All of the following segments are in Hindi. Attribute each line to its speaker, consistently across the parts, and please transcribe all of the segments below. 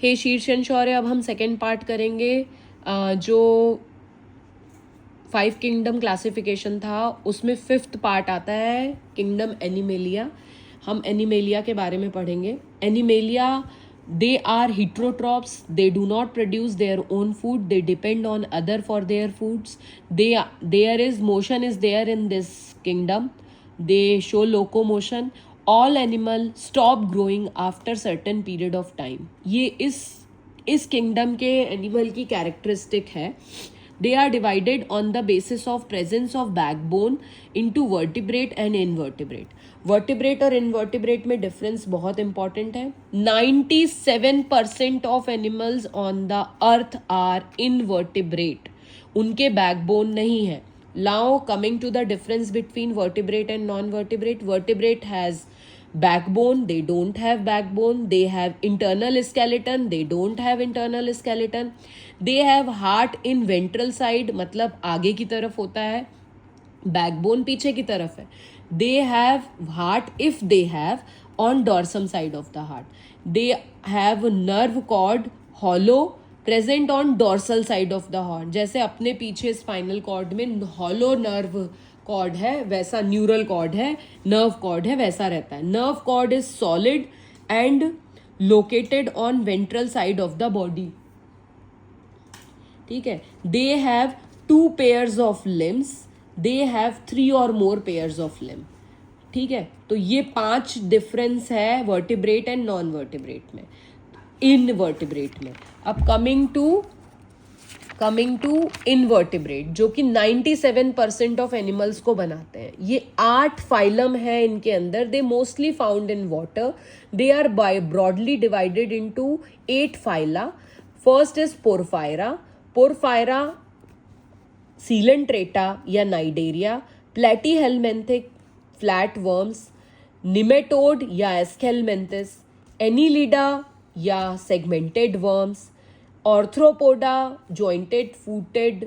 Speaker 1: हे शीर्षन शौर्य, अब हम सेकेंड पार्ट करेंगे। जो 5 किंगडम क्लासिफिकेशन था उसमें 5th पार्ट आता है किंगडम एनिमेलिया। हम एनिमेलिया के बारे में पढ़ेंगे। Animalia, they are heterotrophs, they do not produce their own food, they depend on other for their foods. There is motion is there in this kingdom, they show locomotion. All animal stop growing after certain period of time. ये इस किंगडम के एनिमल की कैरेक्टरिस्टिक है। They are divided on the basis of presence of backbone into vertebrate and invertebrate. Vertebrate और इनवर्टिब्रेट में डिफरेंस बहुत इंपॉर्टेंट है। 97% of animals on the earth are invertebrate, उनके बैकबोन नहीं है। Now coming to the difference between vertebrate and non vertebrate. Vertebrate has backbone, they don't have backbone. They have internal skeleton, they don't have internal skeleton. They have heart in ventral side, मतलब आगे की तरफ होता है, बैकबोन पीछे की तरफ है। They have heart if they have on dorsum side of the heart. They have nerve cord hollow present on dorsal side of the heart. जैसे अपने पीछे स्पाइनल कॉर्ड में hollow nerve कॉर्ड है, वैसा न्यूरल कॉर्ड है, नर्व कॉर्ड है, वैसा रहता है। Nerve cord is solid and located on ventral side of the body. ठीक है। They have 2 pairs of limbs, they have 3 और मोर पेयर्स ऑफ लिम। ठीक है। तो ये 5 डिफरेंस है वर्टिब्रेट एंड नॉन वर्टिब्रेट में, इनवर्टिब्रेट में। अब कमिंग टू इनवर्टिब्रेट, जो कि 97% ऑफ एनिमल्स को बनाते हैं। ये 8 फाइलम है इनके अंदर। They mostly found in water. They are broadly divided into 8 phyla. First is porifera. Porifera, coelenterata या cnidaria, platyhelminthes flat worms, nematode या एस्केलमेंथिस, एनीलिडा या segmented worms, arthropoda jointed footed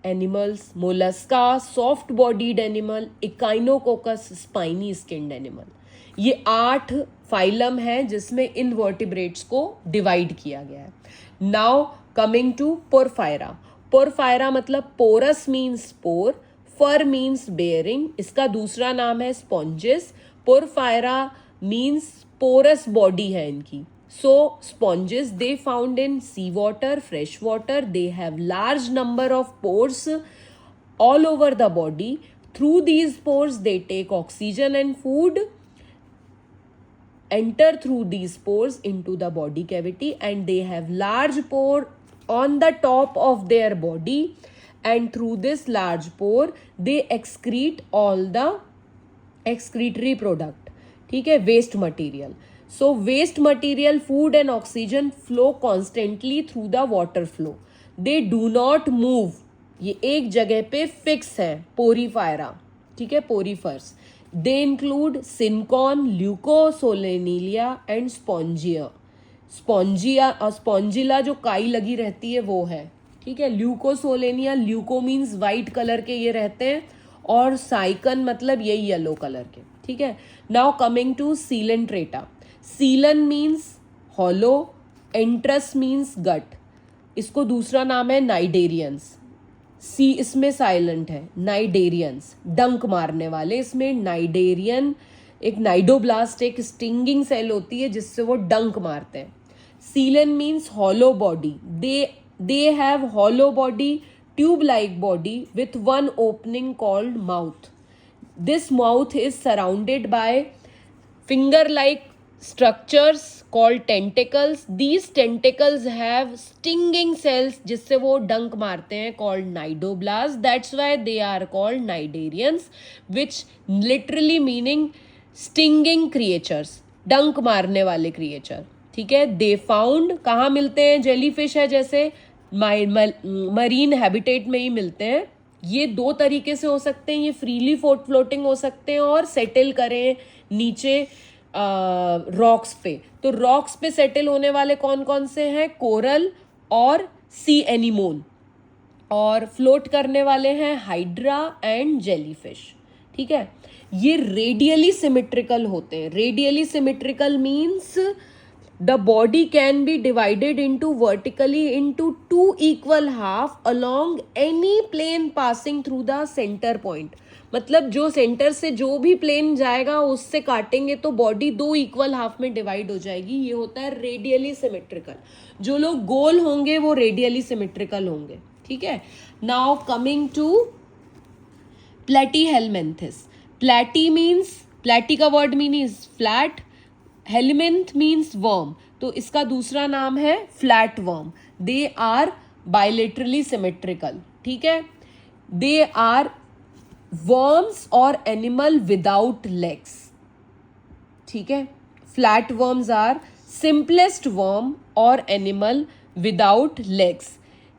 Speaker 1: animals, mollusca soft bodied animal, echinococcus spiny skinned animal. ये 8 फाइलम है जिसमें इनवर्टिब्रेट्स को डिवाइड किया गया है। Now coming to porifera. Porifera मतलब porous means pore, fer means bearing, इसका दूसरा नाम है sponges. Porifera means porous body है इनकी। So sponges, they found in sea water, fresh water. They have large number of pores all over the body. Through these pores, they take oxygen and food, enter through these pores into the body cavity, and they have large pore on the top of their body, and through this large pore, they excrete all the excretory product. ठीक है, waste material. So waste material, food and oxygen flow constantly through the water flow. They do not move. ये एक जगह पे फिक्स है पोरीफायरा। ठीक है, porifers. They include sycon, leucosolenia and spongia. Spongilla जो काई लगी रहती है वो है। ठीक है। Leucosolenia, leuco means white colour के ये रहते हैं, और साइकन मतलब यही येलो कलर के। ठीक है। Now coming to coelenterata. Coelen means hollow, enteron means gut, इसको दूसरा नाम है नाइडेरियंस। सी इसमें साइलेंट है, नाइडेरियंस डंक मारने वाले। इसमें नाइडेरियन, एक नाइडोब्लास्ट, एक स्टिंगिंग सेल होती है जिससे वो डंक मारते हैं। सीलन means hollow body. They have hollow body, tube like body with one opening called mouth. This mouth is surrounded by finger like structures called tentacles. These tentacles have stinging cells जिससे वो डंक मारते हैं, called nidoblast. That's why they are called cnidarians, which literally meaning stinging creatures, डंक मारने वाले creature. ठीक है। They found कहाँ मिलते हैं? जेलीफिश है जैसे मरीन हैबिटेट में ही मिलते हैं। ये 2 तरीके से हो सकते हैं, ये फ्रीली फ्लोटिंग हो सकते हैं और सेटल करें नीचे रॉक्स पे। तो रॉक्स पे सेटल होने वाले कौन कौन से हैं? कोरल और सी एनिमोन। और फ्लोट करने वाले हैं हाइड्रा एंड जेलीफिश। ठीक है। ये रेडियली सिमेट्रिकल होते हैं। Radially symmetrical means The body can be divided into vertically into two equal half along any plane passing through the center point. मतलब जो सेंटर से जो भी प्लेन जाएगा उससे काटेंगे तो बॉडी दो इक्वल हाफ में डिवाइड हो जाएगी. ये होता है रेडियली सिमेट्रिकल. जो लोग गोल होंगे वो रेडियली सिमेट्रिकल होंगे. ठीक है. Now coming to platyhelminthes. Platy means, platy का word mean is flat, helminth means worm, तो इसका दूसरा नाम है flat worm. They are bilaterally symmetrical. ठीक है. दे आर वर्म्स और एनिमल विदाउट लेग्स. ठीक है. Flat worms are simplest worm और animal without legs.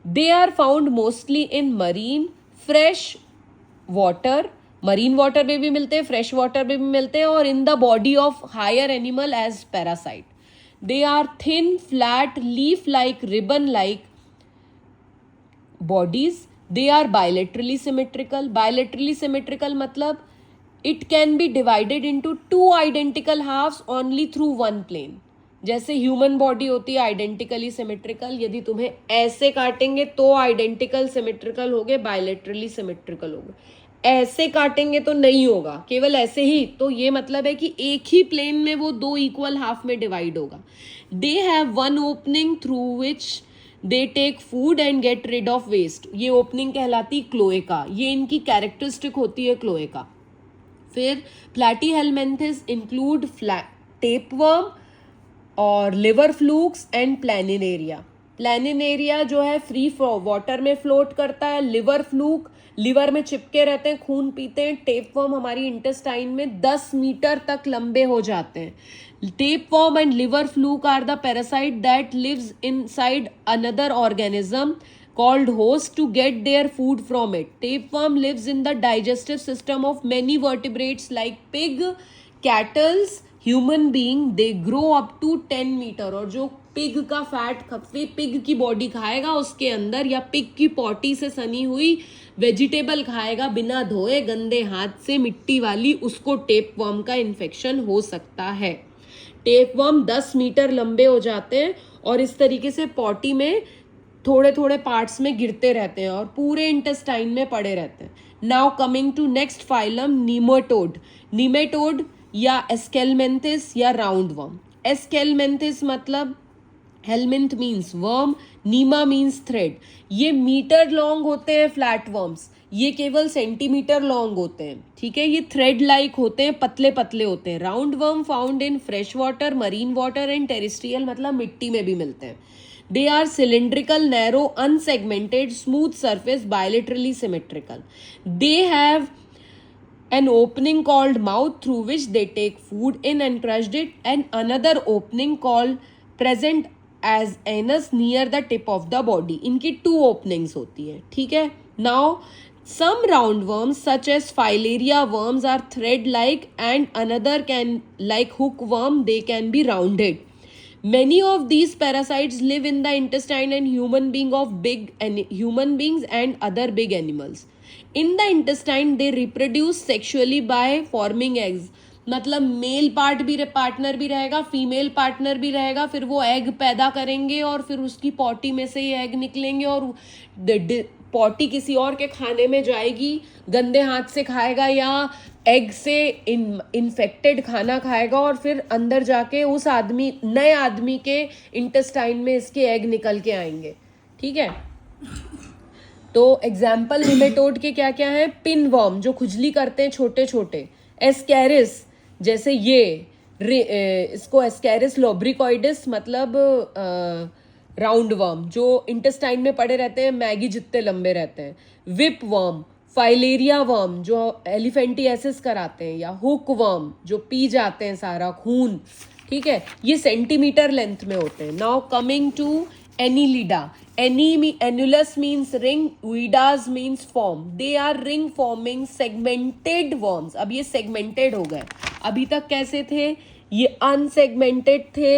Speaker 1: They are found mostly in marine, fresh water, marine water में भी मिलते हैं, फ्रेश वाटर में भी मिलते हैं, और in the body of higher animal as parasite. They are thin, flat, leaf like, ribbon like bodies. They are bilaterally symmetrical. Bilaterally symmetrical मतलब it can be divided into two identical halves only through one plane. जैसे ह्यूमन बॉडी होती है आइडेंटिकली सिमेट्रिकल, यदि तुम्हें ऐसे काटेंगे तो आइडेंटिकल सिमेट्रिकल होगे, बायलेटरली सिमेट्रिकल होगे. ऐसे काटेंगे तो नहीं होगा, केवल ऐसे ही, तो ये मतलब है कि एक ही प्लेन में वो दो इक्वल हाफ में डिवाइड होगा. They have one opening through which they take food and get rid of waste. ये ओपनिंग कहलाती क्लोएका. ये इनकी कैरेक्टरिस्टिक होती है क्लोएका. फिर प्लैटीहेलमिन्थस इंक्लूड टेपवर्म और liver flukes and planaria. Planaria जो है फ्री वाटर में फ्लोट करता है. लिवर फ्लूक लिवर में चिपके रहते हैं, खून पीते हैं. टेपवर्म हमारी इंटेस्टाइन में 10 मीटर तक लंबे हो जाते हैं. Tapeworm and liver fluke are the parasite that lives inside another organism called host to get their food from it. Tapeworm lives in the digestive system of many vertebrates like pig, cattle, human being. They grow up to 10 meter. और जो पिग का फैट पिग की बॉडी खाएगा उसके अंदर, या पिग की पॉटी से सनी हुई वेजिटेबल खाएगा बिना धोए गंदे हाथ से, मिट्टी वाली, उसको टेपवर्म का इन्फेक्शन हो सकता है. टेपवर्म 10 मीटर लंबे हो जाते हैं और इस तरीके से पॉटी में थोड़े थोड़े पार्ट्स में गिरते रहते हैं और पूरे इंटेस्टाइन में पड़े रहते हैं. Now coming to next phylum, nematode. Nematode या एस्केलमेंथिस या राउंड वर्म. एस्केलमेंथिस मतलब helminth means worm, nema means thread. ये मीटर लॉन्ग होते हैं फ्लैट वर्म्स, ये केवल सेंटीमीटर लॉन्ग होते हैं. ठीक है. ये थ्रेड लाइक होते हैं, पतले पतले होते हैं. Round worm found in fresh water, marine water and terrestrial मतलब मिट्टी में भी मिलते हैं. They are cylindrical, narrow, unsegmented, smooth surface, bilaterally symmetrical. They have an opening called mouth through which they take food in and crushed it, and another opening called present as anus near the tip of the body. इनकी 2 openings होती है. ठीक है. Now some roundworms such as filaria worms are thread like, and another can like hookworm, they can be rounded. Many of these parasites live in the intestine and human beings and other big animals. In the intestine they reproduce sexually by forming eggs. मतलब मेल पार्टनर भी रहेगा, फीमेल पार्टनर भी रहेगा, फिर वो एग पैदा करेंगे और फिर उसकी पॉटी में से ये एग निकलेंगे और पॉटी किसी और के खाने में जाएगी, गंदे हाथ से खाएगा या एग से इन्फेक्टेड खाना खाएगा और फिर अंदर जाके उस नए आदमी के इंटेस्टाइन में इसके एग निकल के आएंगे. ठीक है. तो एग्जाम्पल निमेटोड के क्या क्या है? पिनवर्म जो खुजली करते हैं छोटे छोटे. एस्कैरिस जैसे ये इसको एस्कैरिस लोब्रिकॉइडिस मतलब राउंड वर्म जो इंटेस्टाइन में पड़े रहते हैं, मैगी जितने लंबे रहते हैं. विप वर्म, फाइलेरिया वर्म जो एलिफेंटियासिस कराते हैं, या हुक वर्म जो पी जाते हैं सारा खून. ठीक है. ये सेंटीमीटर लेंथ में होते हैं. Now coming to Annelida. Annulus means ring, Uidas means form. They are ring forming segmented worms. अब ये segmented हो गए. अभी तक कैसे थे? ये unsegmented थे,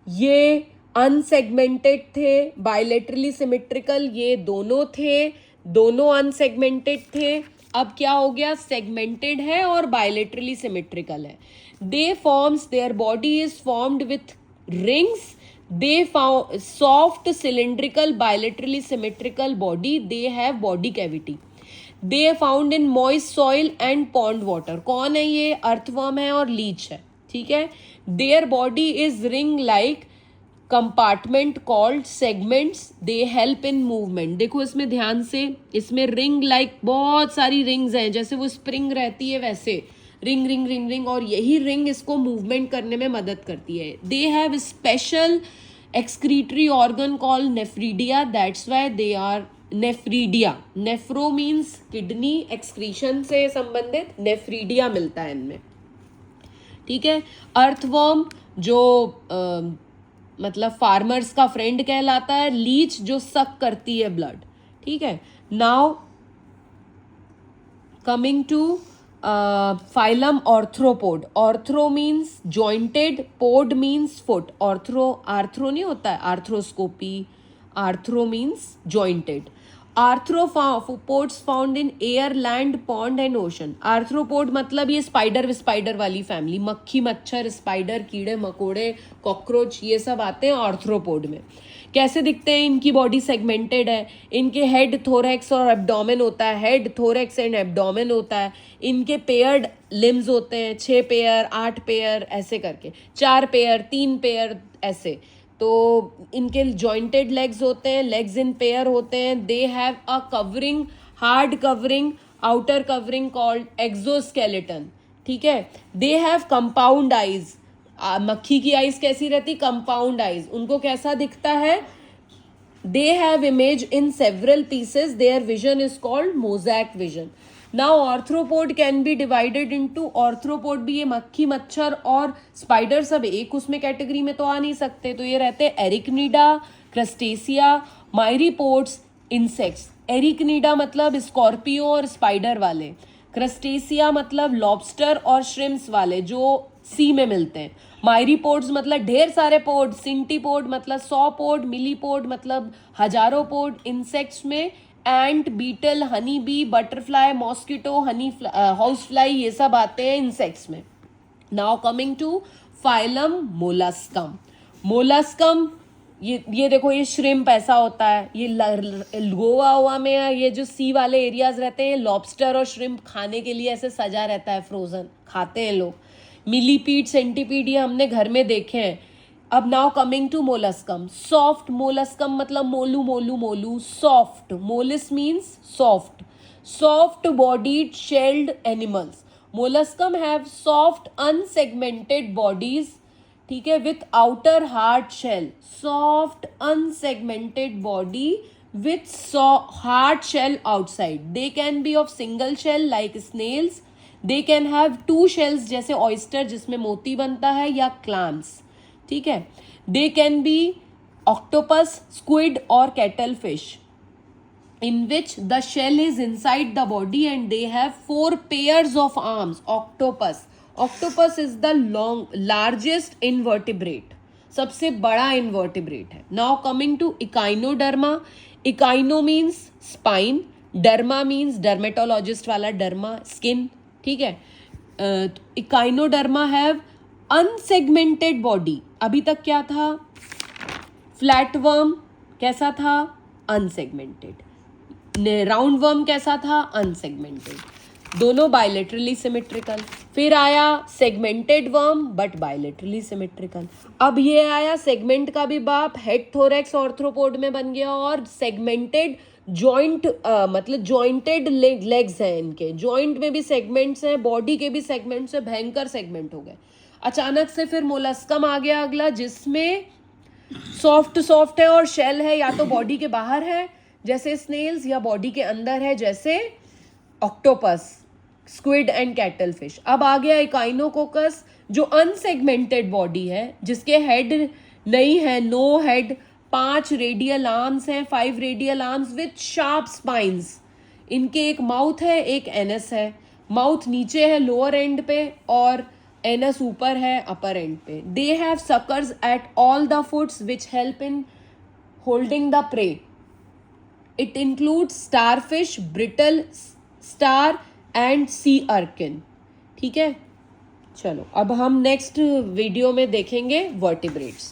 Speaker 1: ये unsegmented थे, bilaterally symmetrical ये दोनों थे, दोनों unsegmented थे. अब क्या हो गया? segmented है और bilaterally symmetrical है. They forms, their body is formed with rings. They found soft cylindrical bilaterally symmetrical body. They have body cavity. They are found in moist soil and pond water. कौन है ये? अर्थवर्म है और लीच है, ठीक है. Their body is ring like compartment called segments. They help in movement. देखो इसमें ध्यान से, इसमें रिंग लाइक बहुत सारी रिंग्स हैं, जैसे वो स्प्रिंग रहती है वैसे रिंग रिंग रिंग रिंग, और यही रिंग इसको मूवमेंट करने में मदद करती है. They have special excretory organ called nephridia. That's why they are nephridia. Nephro means kidney, excretion से संबंधित, नेफ्रीडिया मिलता है इनमें, ठीक है. अर्थवर्म जो मतलब फार्मर्स का फ्रेंड कहलाता है. लीच जो सक करती है ब्लड, ठीक है. Now coming to phylum arthropod. Arthro means jointed, pod means foot. Arthro नहीं होता है arthroscopy. Arthro means jointed. Arthropods found in air, land, pond and ocean. Arthropod मतलब ये स्पाइडर वाली फैमिली. मक्खी, मच्छर, स्पाइडर, कीड़े मकोड़े, कॉकरोच, ये सब आते हैं आर्थ्रोपोड में. कैसे दिखते हैं? इनकी बॉडी सेगमेंटेड है. इनके हेड, थोरैक्स और एब्डोमेन होता है. हेड, थोरैक्स एंड एब्डोमेन होता है. इनके पेयर्ड लिम्स होते हैं, 6 पेयर, 8 पेयर, ऐसे करके 4 पेयर, 3 पेयर, ऐसे. तो इनके जॉइंटेड लेग्स होते हैं, लेग्स इन पेयर होते हैं. They have a covering, hard covering, outer covering called exoskeleton, ठीक है. They have compound eyes. मक्खी की आइज कैसी रहती? Compound eyes. उनको कैसा दिखता है? They have image in several pieces. Their vision is called mosaic vision. Now arthropod can be divided into. Arthropod भी, ये मक्खी, मच्छर और स्पाइडर सब एक उसमें कैटेगरी में तो आ नहीं सकते, तो ये रहते हैं एरिकनीडा, क्रस्टेसिया, मायरीपोड्स, इंसेक्ट्स. एरिकनीडा मतलब स्कॉर्पियो और स्पाइडर वाले. क्रस्टेसिया मतलब लॉबस्टर और श्रिम्प्स वाले जो सी में मिलते हैं. मायरीपोड्स मतलब ढेर सारे पोड. सिंटीपोड मतलब 100 पोड. मिलीपोड मतलब हजारों पोड. इंसेक्ट्स में ant, beetle, honey bee, butterfly, mosquito, honey house fly, ये सब आते हैं इंसेक्ट्स में. Now coming to phylum molluscum. Molluscum, ये देखो, ये श्रिम्प ऐसा होता है. ये गोवा में ये जो सी वाले एरियाज रहते हैं, लॉबस्टर और श्रिम्प खाने के लिए ऐसे सजा रहता है, फ्रोजन खाते हैं लोग. मिलीपीड, सेंटीपीड ये हमने घर में देखे हैं. अब now coming to molluscum. Soft molluscum मतलब मोलू मोलू मोलू. Soft, mollis means soft. Soft bodied shelled animals. Molluscum have soft unsegmented bodies, ठीक है, with outer hard shell. Soft unsegmented body with hard shell outside. They can be of single shell like snails. They can have 2 shells जैसे ऑयस्टर जिसमें मोती बनता है, या क्लैम्स, ठीक है. They can be octopus, squid और cattle fish in which the shell is inside the body and they have 4 pairs of arms. Octopus is the largest invertebrate. सबसे बड़ा invertebrate है. Now coming to echinoderma. Echino means spine. Derma means dermatologist वाला derma, skin, ठीक है. Echinoderma have unsegmented body. अभी तक क्या था? फ्लैटवर्म कैसा था? अनसेगमेंटेड. राउंड वर्म कैसा था? अनसेगमेंटेड. दोनों बायलेटरली सिमेट्रिकल. फिर आया segmented worm but bilaterally symmetrical. अब ये आया सेगमेंट का भी बाप. हेड, थोरैक्स ऑर्थ्रोपोड में बन गया, और सेगमेंटेड जॉइंट मतलब जॉइंटेड लेग्स हैं इनके. जॉइंट में भी सेगमेंट्स हैं, बॉडी के भी सेगमेंट्स हैं. भयंकर सेगमेंट हो गए. अचानक से फिर मोलस्कम आ गया अगला, जिसमें सॉफ्ट है और शेल है, या तो बॉडी के बाहर है जैसे स्नेल्स, या बॉडी के अंदर है जैसे octopus, squid and cattle fish. अब आ गया इकाइनोकोकस जो अनसेगमेंटेड बॉडी है, जिसके हेड नहीं है, नो हेड. 5 रेडियल आर्म्स हैं, 5 radial arms with sharp spines. इनके एक माउथ है, एक एनस है. माउथ नीचे है लोअर एंड पे, और एनस ऊपर है अपर एंड पे. They have suckers at all the foots which help in holding the prey. It include starfish, brittle star and sea urchin. ठीक है, चलो अब हम नेक्स्ट वीडियो में देखेंगे वर्टिब्रेट्स.